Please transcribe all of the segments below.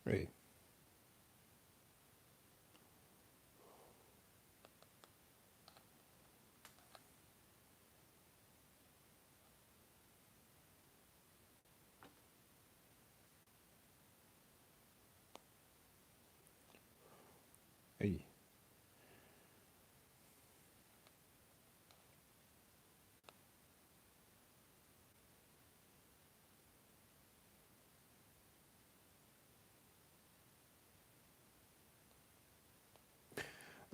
Hey, hey.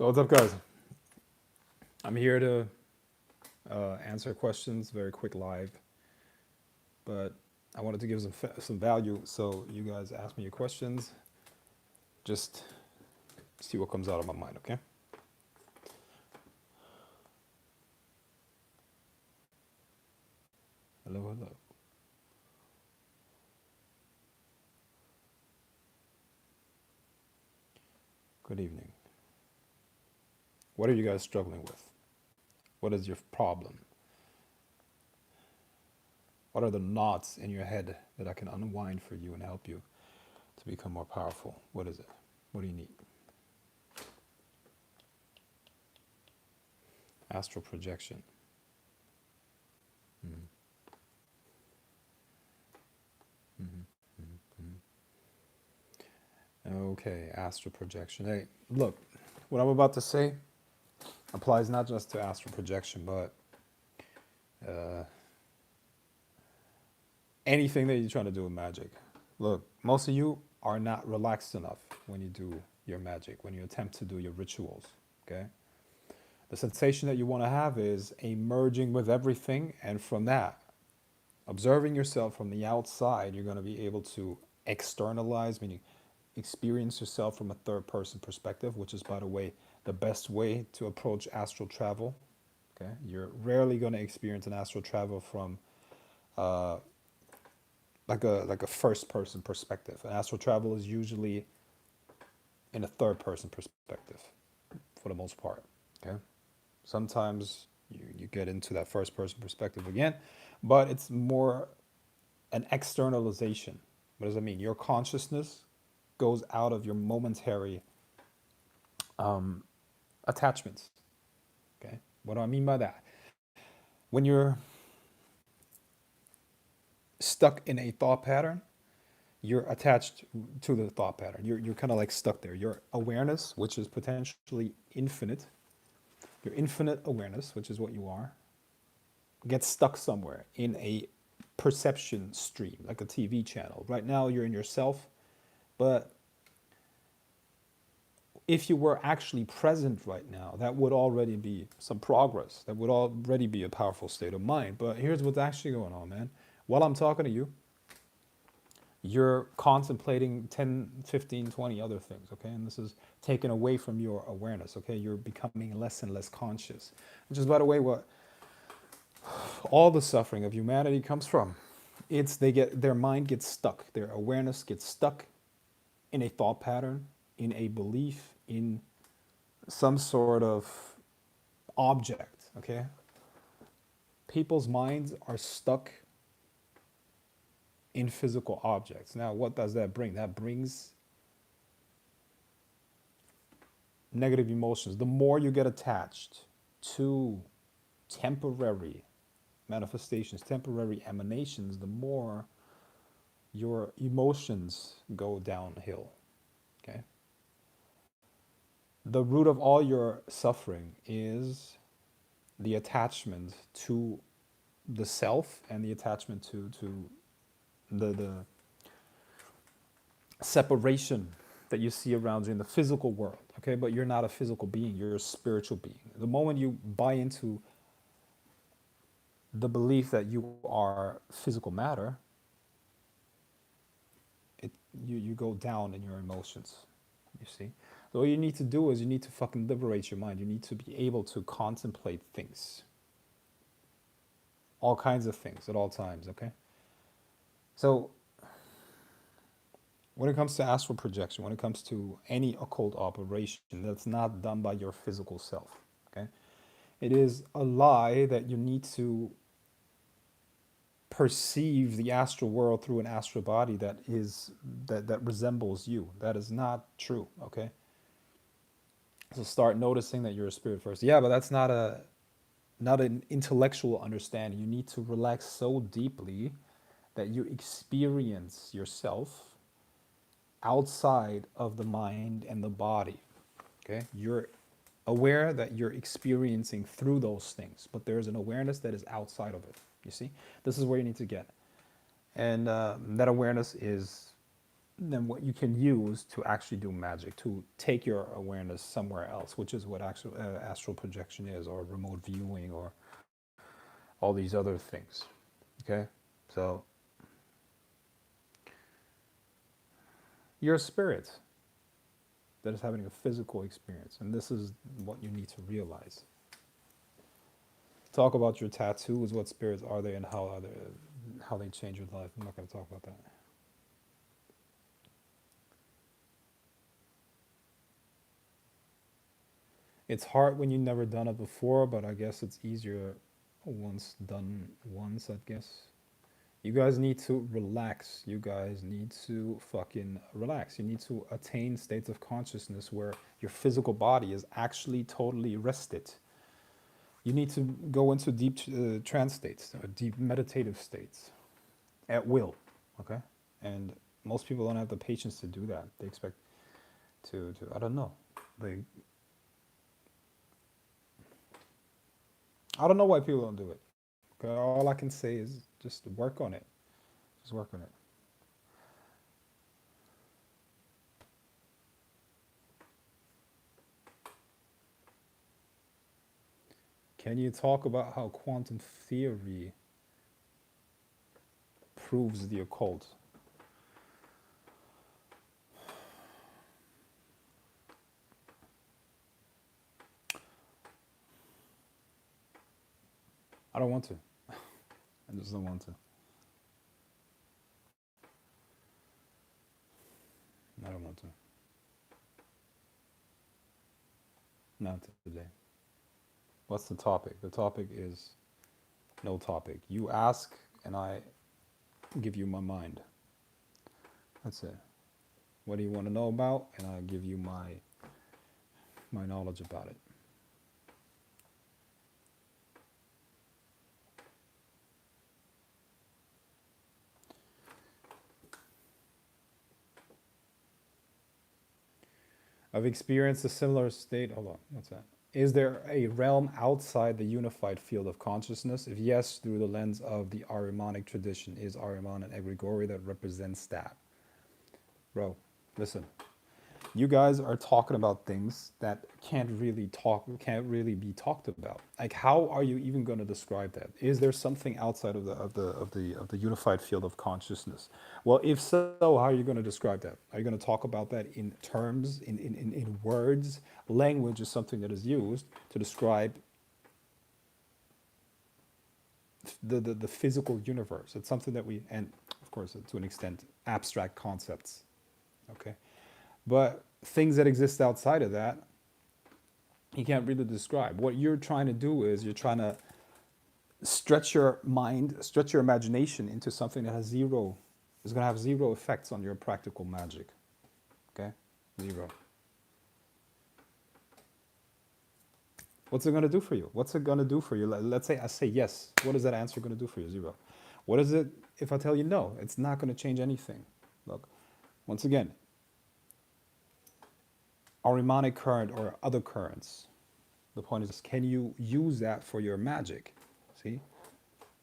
So what's up, guys? I'm here to answer questions, very quick live, but I wanted to give some value. So you guys ask me your questions, just see what comes out of my mind, okay? Hello, hello. Good evening. What are you guys struggling with? What is your problem? What are the knots in your head that I can unwind for you and help you to become more powerful? What is it? What do you need? Astral projection. Mm-hmm. Okay, astral projection. Hey, look, what I'm about to say applies not just to astral projection, but uh, anything that you're trying to do with magic. Look, most of you are not relaxed enough when you do your magic, when you attempt to do your rituals. Okay? The sensation that you want to have is a merging with everything, and from that, observing yourself from the outside, you're going to be able to externalize, meaning experience yourself from a third person perspective, which is, by the way, the best way to approach astral travel. Okay? You're rarely going to experience an astral travel from uh, like a first person perspective. And astral travel is usually in a third person perspective for the most part. Okay. Sometimes you get into that first person perspective again, but it's more an externalization. What does that mean? Your consciousness goes out of your momentary attachments. Okay. What do I mean by that? When you're stuck in a thought pattern, you're attached to the thought pattern. You're kind of like stuck there. Your awareness, which is potentially infinite, your infinite awareness, which is what you are, gets stuck somewhere in a perception stream, like a TV channel. Right now, you're in yourself, but if you were actually present right now, that would already be some progress. That would already be a powerful state of mind. But here's what's actually going on, man. While I'm talking to you, you're contemplating 10, 15, 20 other things, okay? And this is taken away from your awareness, okay? You're becoming less and less conscious, which is, by the way, what all the suffering of humanity comes from. It's their mind gets stuck, their awareness gets stuck in a thought pattern, in a belief, in some sort of object, okay? People's minds are stuck in physical objects. Now, what does that bring? That brings negative emotions. The more you get attached to temporary manifestations, temporary emanations, the more your emotions go downhill. Okay? The root of all your suffering is the attachment to the self and the attachment to the separation that you see around you in the physical world. Okay, but you're not a physical being, you're a spiritual being. The moment you buy into the belief that you are physical matter, you go down in your emotions. You see? So all you need to do is you need to fucking liberate your mind. You need to be able to contemplate things, all kinds of things at all times, okay? So when it comes to astral projection, when it comes to any occult operation that's not done by your physical self, okay? It is a lie that you need to perceive the astral world through an astral body that resembles you. That is not true. Okay. So start noticing that you're a spirit first. Yeah, but that's not an intellectual understanding. You need to relax so deeply that you experience yourself outside of the mind and the body. Okay? You're aware that you're experiencing through those things, but there's an awareness that is outside of it. You see? This is where you need to get. And that awareness is then what you can use to actually do magic, to take your awareness somewhere else, which is what actual astral projection is, or remote viewing, or all these other things. Okay? So you're a spirit that is having a physical experience, and this is what you need to realize. Talk about your tattoos, what spirits are they, and how they change your life. I'm not going to talk about that. It's hard when you've never done it before, but I guess it's easier once done once, I guess. You guys need to relax. You guys need to fucking relax. You need to attain states of consciousness where your physical body is actually totally rested. You need to go into deep trance states, or deep meditative states at will, okay? And most people don't have the patience to do that. They expect to I don't know. I don't know why people don't do it. Okay? All I can say is just work on it. Just work on it. Can you talk about how quantum theory proves the occult? I don't want to. I just don't want to. I don't want to. Not today. What's the topic? The topic is no topic. You ask, and I give you my mind. That's it. What do you want to know about? And I give you my knowledge about it. I've experienced a similar state. Hold on, what's that? Is there a realm outside the unified field of consciousness? If yes, through the lens of the Ahrimanic tradition, is Ahriman an egregore that represents that? Bro, listen. You guys are talking about things that can't really be talked about. Like, how are you even going to describe that? Is there something outside of the unified field of consciousness? Well, if so, how are you going to describe that? Are you going to talk about that in terms, in words? Language is something that is used to describe the physical universe. It's something that we, and of course, to an extent, abstract concepts. Okay. But things that exist outside of that, you can't really describe. What you're trying to do is you're trying to stretch your mind, stretch your imagination into something that is going to have zero effects on your practical magic. Okay? Zero. What's it going to do for you? What's it going to do for you? Let's say I say yes. What is that answer going to do for you? Zero. What is it if I tell you no? It's not going to change anything. Look, once again, Ahrimanic current or other currents. The point is, can you use that for your magic? See?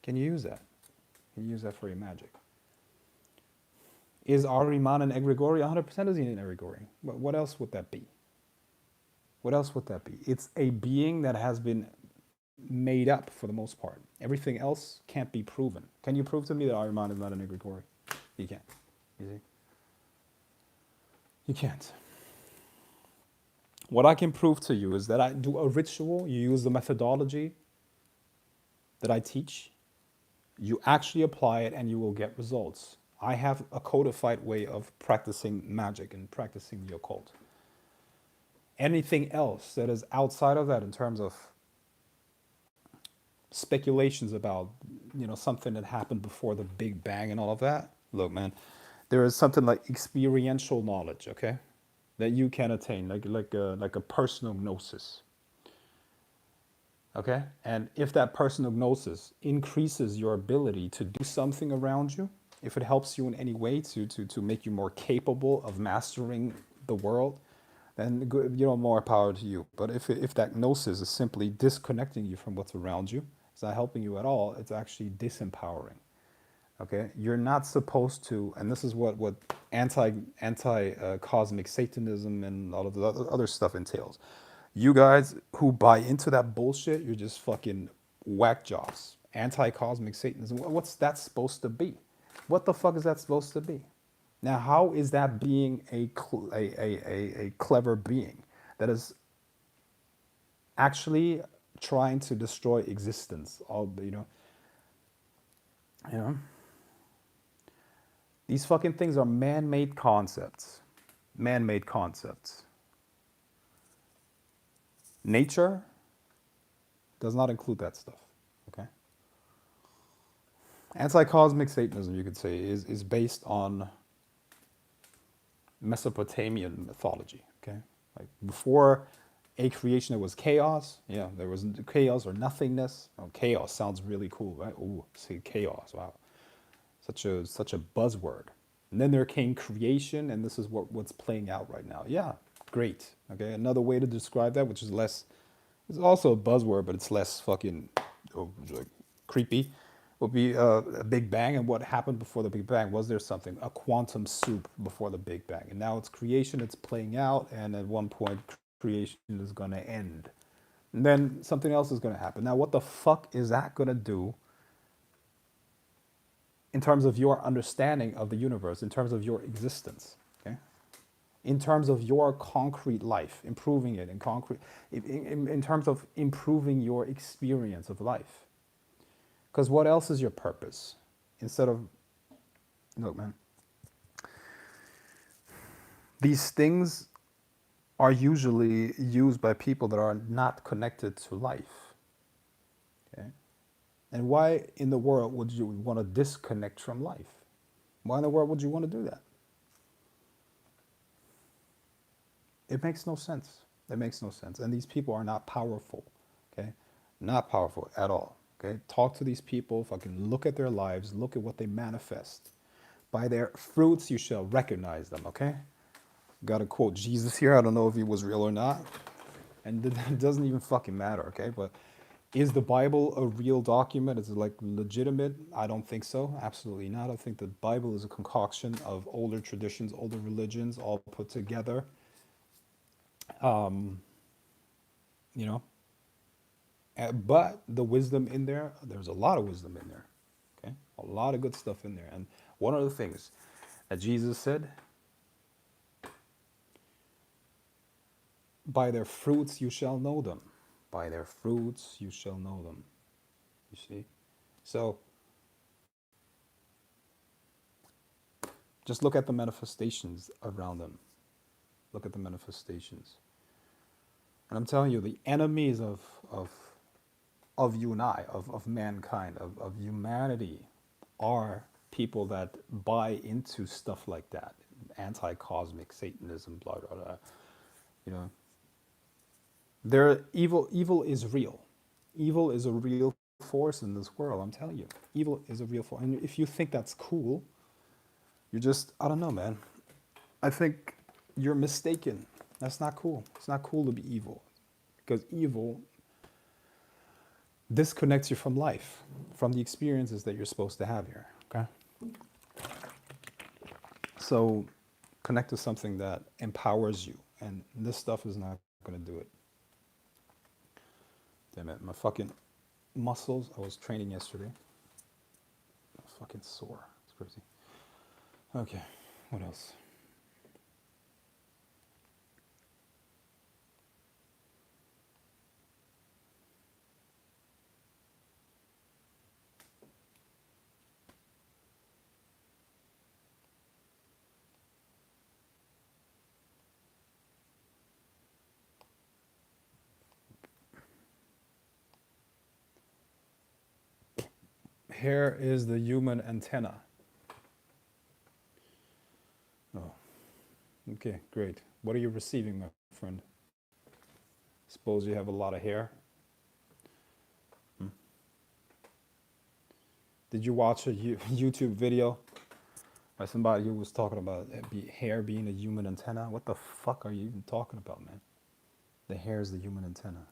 Can you use that? Can you use that for your magic? Is Ahriman an egregore? 100% is he an egregore. But what else would that be? What else would that be? It's a being that has been made up for the most part. Everything else can't be proven. Can you prove to me that Ahriman is not an egregore? You can't. You see? You can't. What I can prove to you is that I do a ritual, you use the methodology that I teach, you actually apply it and you will get results. I have a codified way of practicing magic and practicing the occult. Anything else that is outside of that in terms of speculations about, something that happened before the Big Bang and all of that. Look, man, there is something like experiential knowledge, okay, that you can attain, like a personal gnosis, okay. And if that personal gnosis increases your ability to do something around you, if it helps you in any way to make you more capable of mastering the world, then more power to you. But if that gnosis is simply disconnecting you from what's around you, it's not helping you at all, it's actually disempowering. Okay, you're not supposed to, and this is what anti cosmic Satanism and all of the other stuff entails. You guys who buy into that bullshit, you're just fucking whack jobs. Anti cosmic Satanism. What's that supposed to be? What the fuck is that supposed to be? Now, how is that being a clever being that is actually trying to destroy existence? All you know. These fucking things are man-made concepts. Man-made concepts. Nature does not include that stuff. Okay. Anti-cosmic Satanism, you could say, is based on Mesopotamian mythology. Okay. Like before a creation, there was chaos. Yeah, there was chaos or nothingness. Oh, chaos sounds really cool, right? Ooh, say chaos. Wow. Such a buzzword. And then there came creation, and this is what's playing out right now. Yeah, great. Okay, another way to describe that, which is less, it's also a buzzword, but it's less fucking like creepy, would be a Big Bang. And what happened before the Big Bang? Was there something, a quantum soup before the Big Bang? And now it's creation, it's playing out, and at one point, creation is going to end. And then something else is going to happen. Now, what the fuck is that going to do in terms of your understanding of the universe, in terms of your existence, okay? In terms of your concrete life, improving it in concrete, in terms of improving your experience of life. Because what else is your purpose? Instead of, look, man, these things are usually used by people that are not connected to life, okay? And why in the world would you want to disconnect from life? Why in the world would you want to do that? It makes no sense. It makes no sense. And these people are not powerful, okay? Not powerful at all, okay? Talk to these people, fucking look at their lives, look at what they manifest. By their fruits you shall recognize them, okay? Got to quote Jesus here. I don't know if he was real or not. And it doesn't even fucking matter, okay? But is the Bible a real document? Is it like legitimate? I don't think so. Absolutely not. I think the Bible is a concoction of older traditions, older religions, all put together. You know, but the wisdom in there, there's a lot of wisdom in there. Okay, a lot of good stuff in there. And one of the things that Jesus said, by their fruits you shall know them. By their fruits you shall know them. You see? So just look at the manifestations around them. Look at the manifestations. And I'm telling you, the enemies of you and I, of mankind, of humanity, are people that buy into stuff like that. Anti-cosmic Satanism, blah, blah, blah. You know, they're evil is real. Evil is a real force in this world, I'm telling you. Evil is a real force. And if you think that's cool, you're just, I don't know, man. I think you're mistaken. That's not cool. It's not cool to be evil. Because evil disconnects you from life, from the experiences that you're supposed to have here. Okay? So connect to something that empowers you. And this stuff is not going to do it. Damn it. My fucking muscles, I was training yesterday. I'm fucking sore. It's crazy. Okay. What else? Hair is the human antenna. Oh, okay, great. What are you receiving, my friend? Suppose you have a lot of hair. Hmm. Did you watch a YouTube video by somebody who was talking about hair being a human antenna? What the fuck are you even talking about, man? The hair is the human antenna.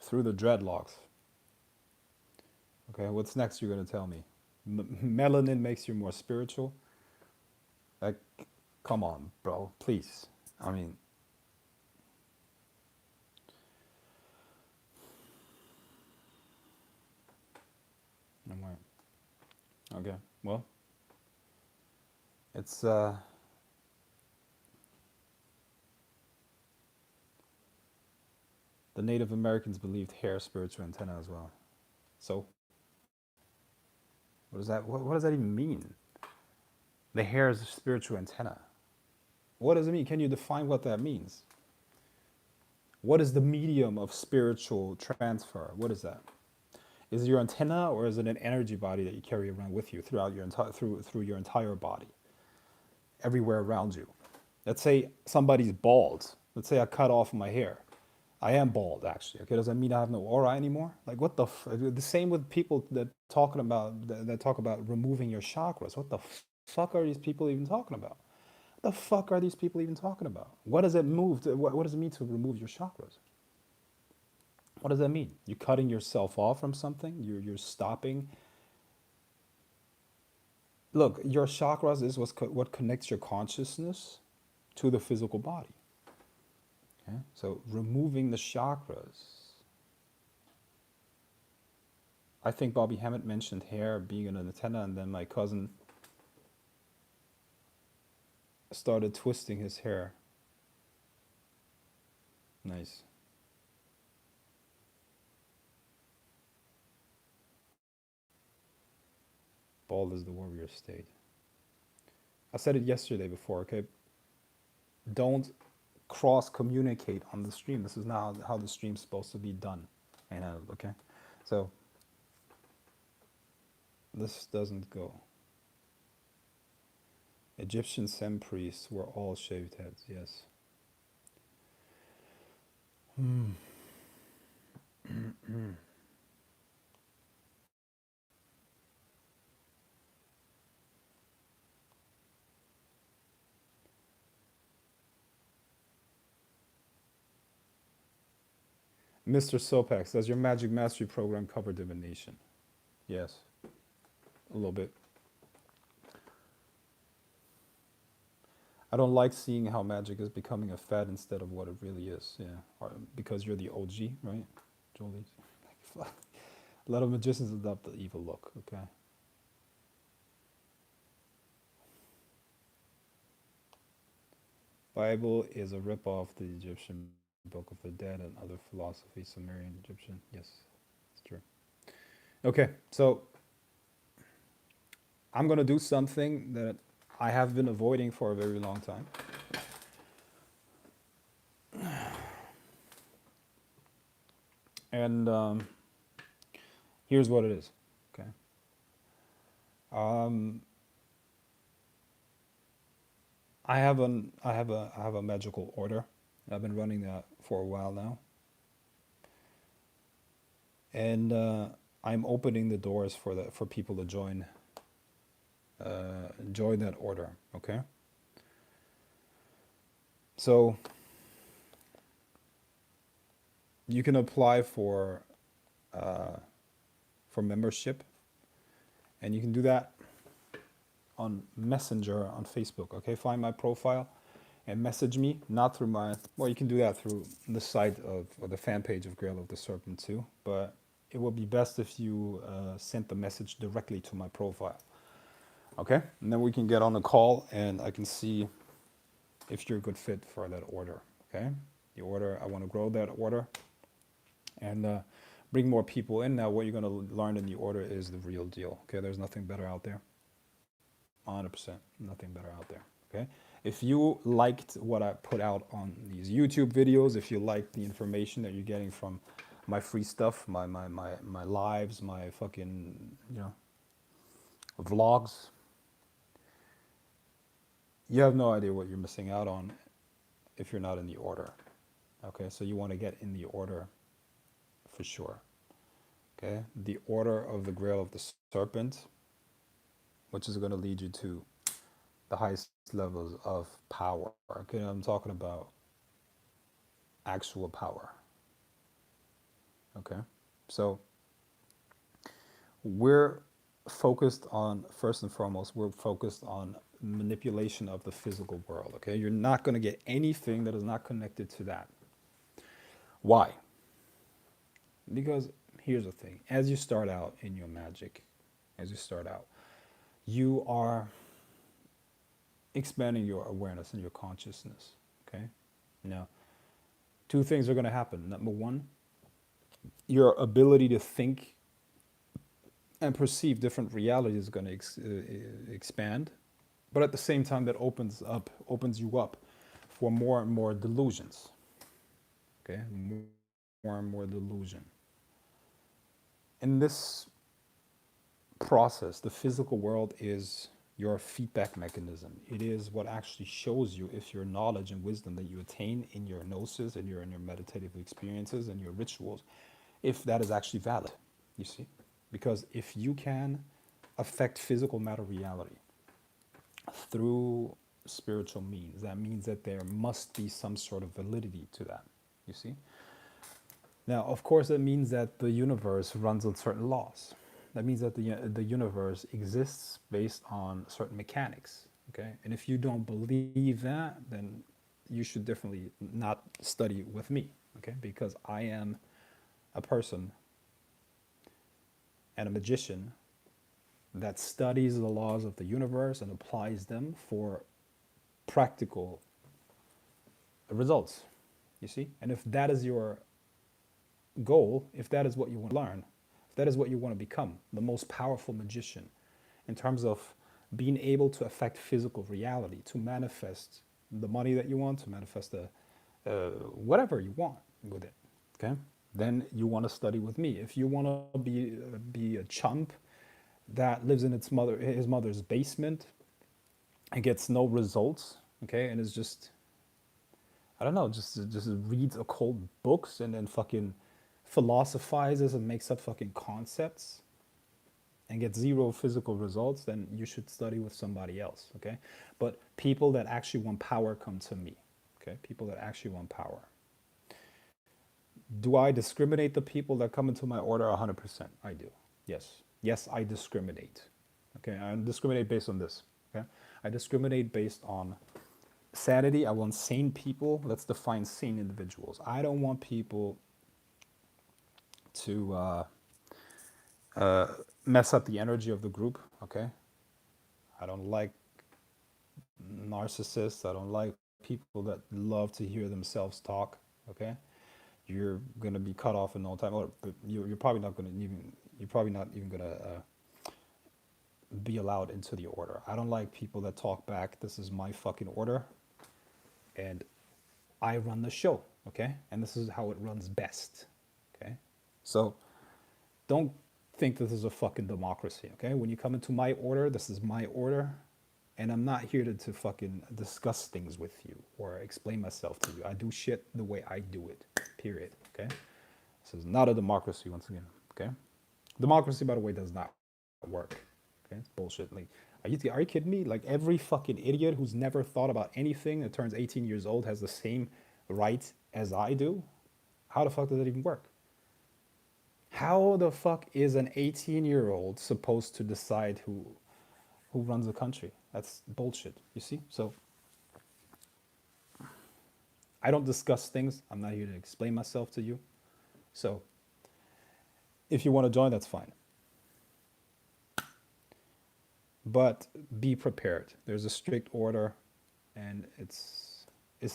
Through the dreadlocks. Okay, what's next you're going to tell me? Melanin makes you more spiritual? Like, come on, bro, please. I mean, I'm like, okay, well, it's, the Native Americans believed hair spiritual antenna as well. So, what does that even mean? The hair is a spiritual antenna. What does it mean? Can you define what that means? What is the medium of spiritual transfer? What is that? Is it your antenna, or is it an energy body that you carry around with you throughout your entire through your entire body, everywhere around you? Let's say somebody's bald. Let's say I cut off my hair. I am bald, actually. Okay, does that mean I have no aura anymore? Like, what the? The same with people that talk about removing your chakras. What the fuck are these people even talking about? The fuck are these people even talking about? What does it what does it mean to remove your chakras? What does that mean? You're cutting yourself off from something. You're stopping. Look, your chakras is what connects your consciousness to the physical body. Okay? So removing the chakras. I think Bobby Hammett mentioned hair being an antenna, and then my cousin started twisting his hair. Nice. Bald is the warrior state. I said it yesterday before, okay? Don't cross communicate on the stream. This is not how the stream's supposed to be done. And okay? So this doesn't go. Egyptian Sem priests were all shaved heads, yes. Mr. Sopax, does your Magic Mastery program cover divination? Yes, a little bit. I don't like seeing how magic is becoming a fad instead of what it really is. Yeah, because you're the OG, right, Jolie? A lot of magicians adopt the evil look. Okay. Bible is a ripoff the Egyptian Book of the Dead and other philosophies, Sumerian, Egyptian. Yes, it's true. Okay, so I'm gonna do something that I have been avoiding for a very long time. And here's what it is. Okay. Um, I have a magical order. I've been running that for a while now, and I'm opening the doors for people to join that order. Okay. So you can apply for membership, and you can do that on Messenger on Facebook. Okay, find my profile and message me, not through my, well, you can do that through the site of, or the fan page of Grail of the Serpent too, but it would be best if you sent the message directly to my profile. Okay, and then we can get on a call and I can see if you're a good fit for that order. Okay, the order, I want to grow that order and bring more people in. Now what you're going to learn in the order is the real deal. Okay, there's nothing better out there. 100%, nothing better out there. Okay, if you liked what I put out on these YouTube videos, if you liked the information that you're getting from my free stuff, my lives, my fucking, vlogs, you have no idea what you're missing out on if you're not in the order. Okay, so you want to get in the order for sure. Okay, the order of the Grail of the Serpent, which is going to lead you to the highest levels of power. Okay, I'm talking about actual power. Okay, so we're focused on, first and foremost, we're focused on manipulation of the physical world. Okay, you're not going to get anything that is not connected to that. Why? Because here's the thing, as you start out in your magic, as you start out, you are expanding your awareness and your consciousness. Okay, now two things are going to happen. Number one, your ability to think and perceive different realities is going to expand, but at the same time that opens you up for more and more delusions. Okay, more and more delusion. In this process, the physical world is your feedback mechanism. It is what actually shows you if your knowledge and wisdom that you attain in your gnosis and in your meditative experiences and your rituals, if that is actually valid, you see? Because if you can affect physical matter reality through spiritual means, that means that there must be some sort of validity to that, you see? Now, of course, that means that the universe runs on certain laws. That means that the universe exists based on certain mechanics, okay? And if you don't believe that, then you should definitely not study with me, okay? Because I am a person and a magician that studies the laws of the universe and applies them for practical results, you see? And if that is your goal, if that is what you want to learn, if that is what you want to become, the most powerful magician in terms of being able to affect physical reality, to manifest the money that you want, to manifest the whatever you want with it, okay? Then you want to study with me. If you want to be a chump that lives in his mother's basement and gets no results, okay, and is just, I don't know, just reads occult books and then fucking philosophizes and makes up fucking concepts and gets zero physical results, then you should study with somebody else, okay? But people that actually want power come to me, okay? People that actually want power. Do I discriminate the people that come into my order? 100%. I do. Yes. Yes, I discriminate. Okay, I discriminate based on this. Okay, I discriminate based on sanity. I want sane people. Let's define sane individuals. I don't want people to mess up the energy of the group. Okay, I don't like narcissists. I don't like people that love to hear themselves talk. Okay, you're gonna be cut off in no time. Or you're probably not gonna even. You're probably not even gonna be allowed into the order. I don't like people that talk back. This is my fucking order, and I run the show. Okay, and this is how it runs best. Okay, so don't think this is a fucking democracy. Okay, when you come into my order, this is my order, and I'm not here to fucking discuss things with you or explain myself to you. I do shit the way I do it. Period. Okay, this is not a democracy. Once again. Okay, democracy, by the way, does not work. Okay, it's bullshit. Like, are you kidding me? Like, every fucking idiot who's never thought about anything that turns 18 years old has the same right as I do? How the fuck does that even work? How the fuck is an 18-year-old supposed to decide who runs the country? That's bullshit, you see? So I don't discuss things. I'm not here to explain myself to you. So if you want to join, that's fine. But be prepared. There's a strict order, and it's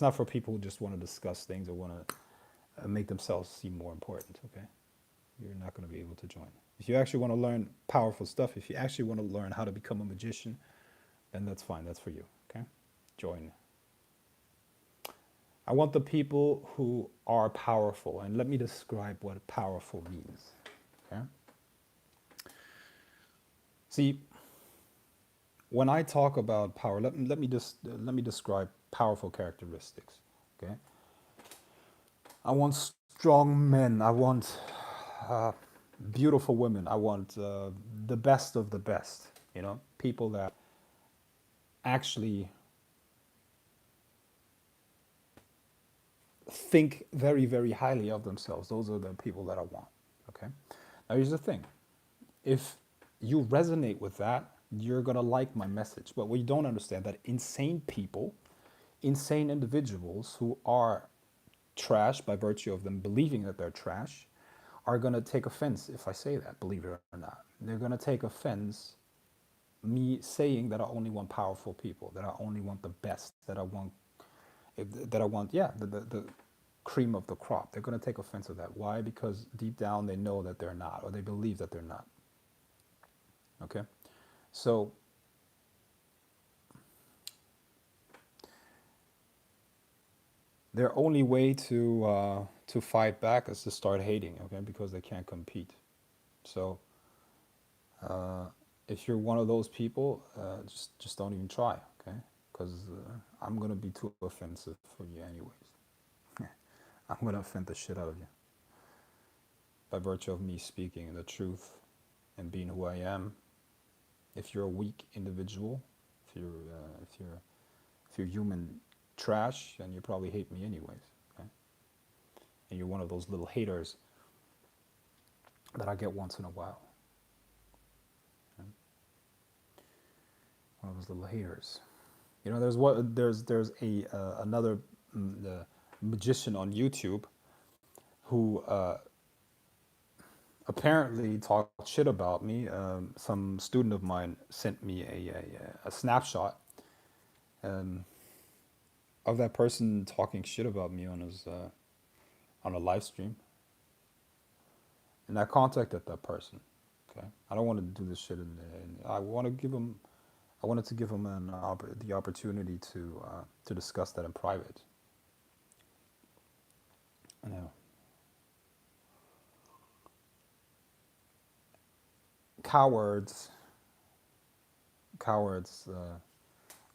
not for people who just want to discuss things or want to make themselves seem more important, okay? You're not going to be able to join. If you actually want to learn powerful stuff, if you actually want to learn how to become a magician, then that's fine. That's for you, okay? Join. I want the people who are powerful. And let me describe what powerful means. Okay? See, when I talk about power, let me describe powerful characteristics. Okay? I want strong men. I want uh, beautiful women. I want the best of the best. You know, people that actually think very, very highly of themselves. Those are the people that I want. Okay. Now here's the thing: if you resonate with that, you're gonna like my message. But what you don't understand that insane people, insane individuals who are trash by virtue of them believing that they're trash, are gonna take offense if I say that. Believe it or not, they're gonna take offense me saying that I only want powerful people, that I only want the best, that I want, yeah, the cream of the crop. They're going to take offense of that. Why? Because deep down they know that they're not, or they believe that they're not. Okay? So their only way to fight back is to start hating, okay? Because they can't compete. So uh, if you're one of those people, just don't even try, okay? Because I'm going to be too offensive for you anyways. I'm going to offend the shit out of you by virtue of me speaking the truth and being who I am. If you're a weak individual, if you're human trash, then you probably hate me anyways. Okay? And you're one of those little haters that I get once in a while. Okay? One of those little haters. You know, there's a another magician on YouTube who apparently talked shit about me. Some student of mine sent me a snapshot um, of that person talking shit about me on his on a live stream, and I contacted that person. Okay, I don't want to do this shit, I want to give him. I wanted to give him the opportunity to discuss that in private. You know, cowards, cowards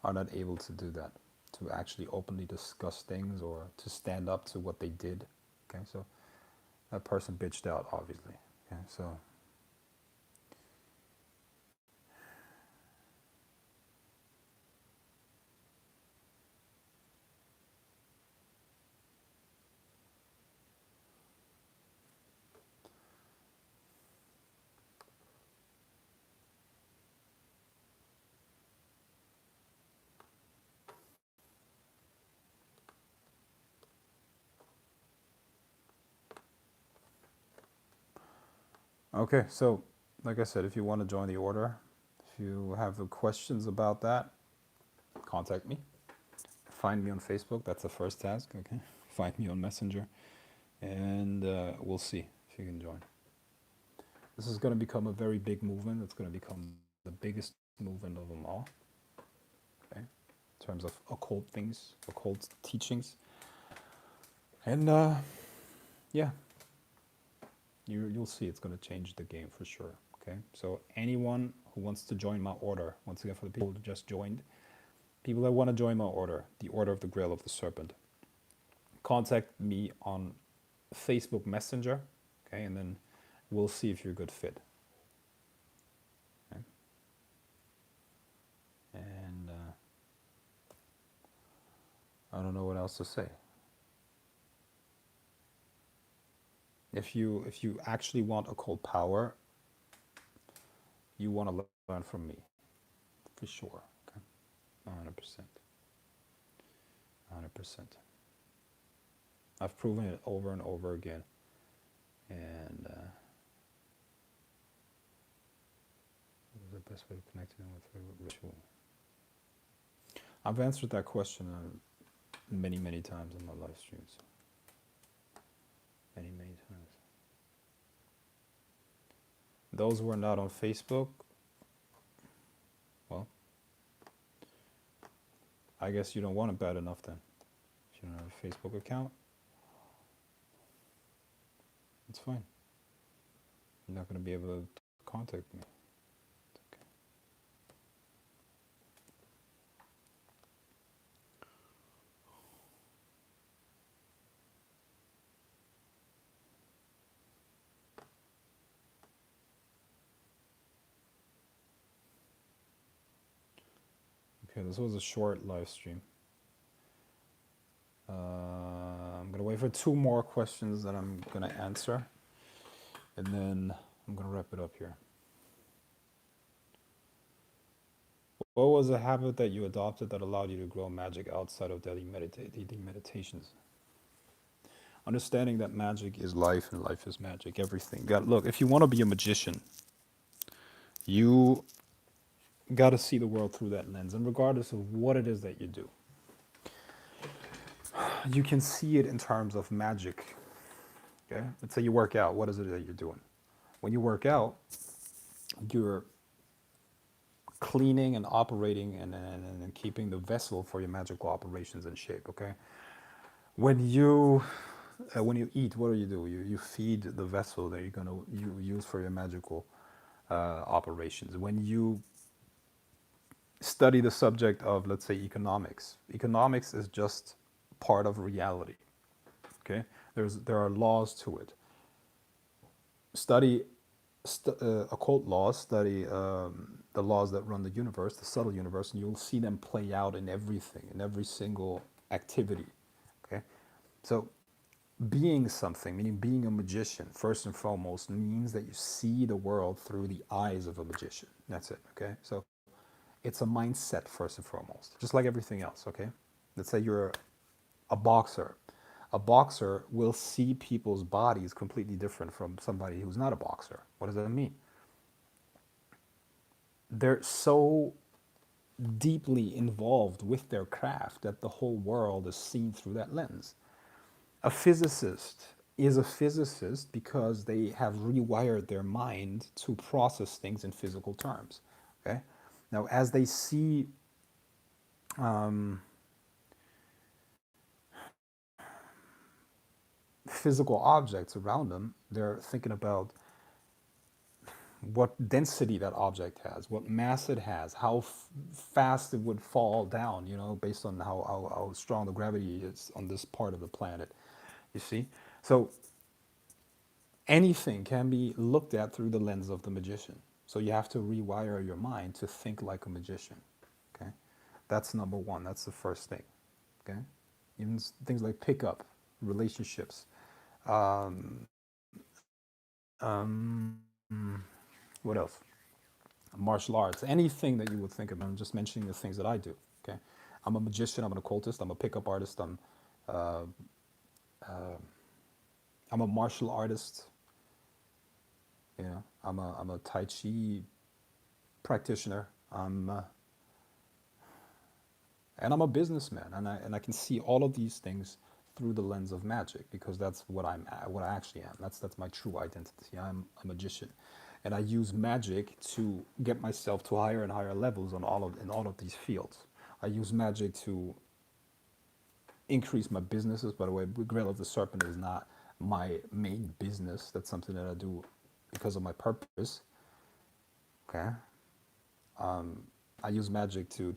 are not able to do that, to actually openly discuss things or to stand up to what they did. Okay, so that person bitched out, obviously. Okay, so okay, so like I said, if you want to join the order, if you have questions about that, contact me. Find me on Facebook. That's the first task. Okay, find me on Messenger, and we'll see if you can join. This is going to become a very big movement. It's going to become the biggest movement of them all. Okay, in terms of occult things, occult teachings, and yeah, you'll see it's going to change the game for sure. Okay, so anyone who wants to join my order, once again for the people who just joined, people that want to join my order, the Order of the Grail of the Serpent, contact me on Facebook Messenger, okay, and then we'll see if you're a good fit. Okay? And I don't know what else to say. If you actually want occult power, you want to learn from me, for sure. Okay, 100%, 100%. I've proven it over and over again, and what is the best way of connecting with a ritual? I've answered that question many, many times in my live streams. Many, many times. Those who are not on Facebook, well, I guess you don't want it bad enough then. If a Facebook account, it's fine. You're not going to be able to contact me. Okay. Okay, this was a short live stream. I'm going to wait for 2 more questions that I'm going to answer, and then I'm going to wrap it up here. What was a habit that you adopted that allowed you to grow magic outside of daily meditations? Understanding that magic is life and life is magic, everything. Look, if you want to be a magician, you got to see the world through that lens. And regardless of what it is that you do, you can see it in terms of magic. Okay? Let's say you work out. What is it that you're doing? When you work out, you're cleaning and operating and keeping the vessel for your magical operations in shape. Okay? When you eat, what do? You feed the vessel that you're going to use for your magical operations. When you study the subject of, let's say, economics, economics is just part of reality. Okay, there are laws to it. Study occult laws, study the laws that run the universe, the subtle universe, and you'll see them play out in everything, in every single activity. Okay, so being something, meaning being a magician, first and foremost, means that you see the world through the eyes of a magician. That's it. Okay, so it's a mindset first and foremost, just like everything else. Okay, let's say you're a boxer. A boxer will see people's bodies completely different from somebody who's not a boxer. What does that mean? They're so deeply involved with their craft that the whole world is seen through that lens. A physicist is a physicist because they have rewired their mind to process things in physical terms. Okay? Now, as they see physical objects around them, they're thinking about what density that object has, what mass it has, how fast it would fall down, based on how strong the gravity is on this part of the planet. You see? So anything can be looked at through the lens of the magician. So you have to rewire your mind to think like a magician. Okay? That's number one. That's the first thing. Okay? Even things like pickup, relationships, um, what else? Martial arts, anything that you would think of. I'm just mentioning the things that I do. Okay, I'm a magician. I'm an occultist. I'm a pickup artist. I'm a martial artist. I'm a Tai Chi practitioner. And I'm a businessman, and I can see all of these things through the lens of magic because that's what what I actually am. That's my true identity. I'm a magician, and I use magic to get myself to higher and higher levels in all of these fields. I use magic to increase my businesses. By the way, Grail of the Serpent is not my main business. That's something that I do because of my purpose. Okay, I use magic to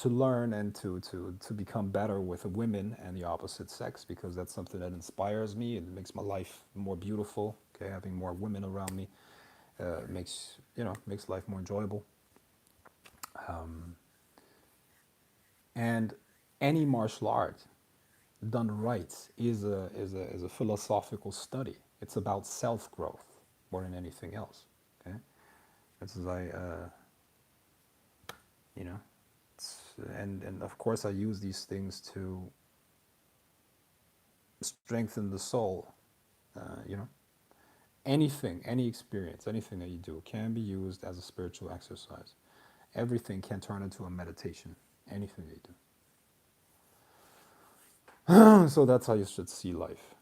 learn and to become better with women and the opposite sex because that's something that inspires me. It makes my life more beautiful. Okay, having more women around me makes life more enjoyable. And any martial art done right is a philosophical study. It's about self growth more than anything else. Okay, this is you know, and of course I use these things to strengthen the soul. You know, anything, any experience, anything that you do can be used as a spiritual exercise. Everything can turn into a meditation. Anything that you do. So that's how you should see life.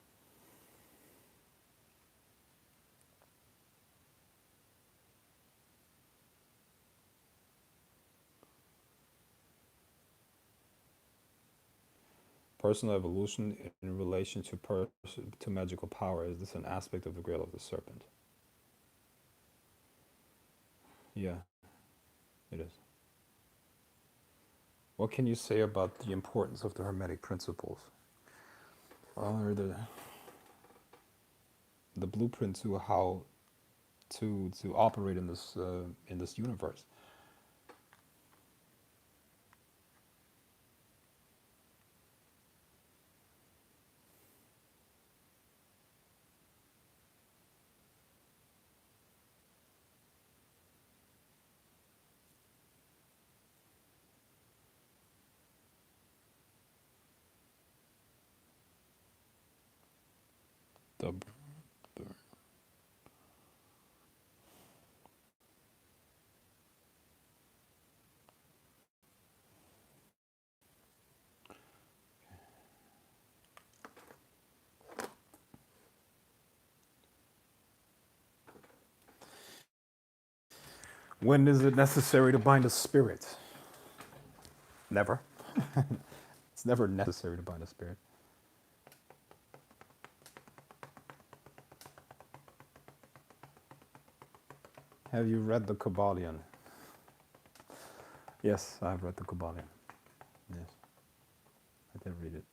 Personal evolution in relation to to magical power. Is this an aspect of the Grail of the Serpent? Yeah, it is. What can you say about the importance of the Hermetic principles? Well, they're the blueprint to how to operate in this universe. The, the when is it necessary to bind a spirit? Never. It's never necessary to bind a spirit. Have you read the Kabbalion? Yes, I've read the Kabbalion. Yes, I did read it.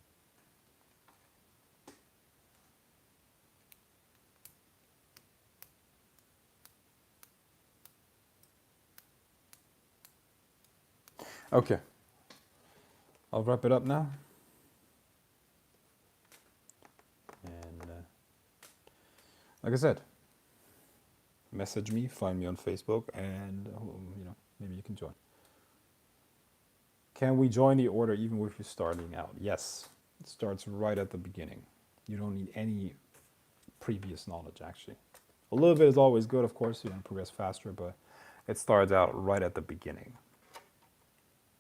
Okay, I'll wrap it up now. And like I said, message me, find me on Facebook, and maybe you can join. Can we join the order even if you're starting out? Yes, it starts right at the beginning. You don't need any previous knowledge, actually. A little bit is always good, of course, you want to progress faster, but it starts out right at the beginning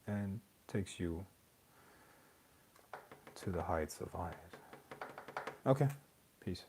and takes you to the heights of height. Okay, peace.